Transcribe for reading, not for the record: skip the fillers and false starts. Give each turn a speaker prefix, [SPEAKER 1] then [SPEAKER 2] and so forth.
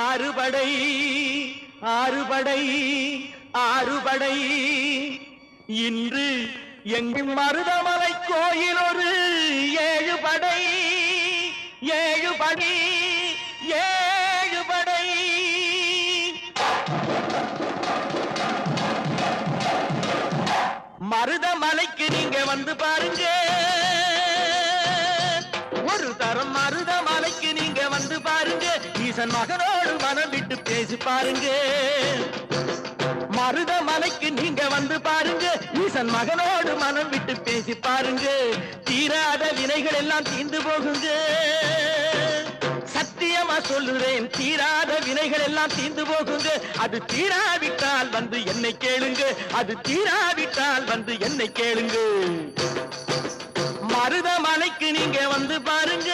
[SPEAKER 1] ஆறுபடை ஆறுபடை ஆறுபடை இன்று எங்கும் மருதமலை கோயில் ஒரு 7 படை 7 படை 7 படை மருதமலைக்கு நீங்க வந்து பாருங்க ஒரு தரம் மருதமலைக்கு நீங்க வந்து பாருங்க ஈசன் மகனோடு மனம் விட்டு பேசி பாருங்க மருதமலைக்கு நீங்க வந்து பாருங்க ஈசன் மகனோடு மனம் விட்டு பேசி பாருங்க தீராத வினைகள் எல்லாம் தீர்ந்து போகுங்க சத்தியமா சொல்லுறேன் தீராத வினைகள் எல்லாம் தீர்ந்து போகுங்க அது தீராவிட்டால் வந்து என்னை கேளுங்க அது தீராவிட்டால் வந்து என்னை கேளுங்க மருதமலைக்கு நீங்க வந்து பாருங்க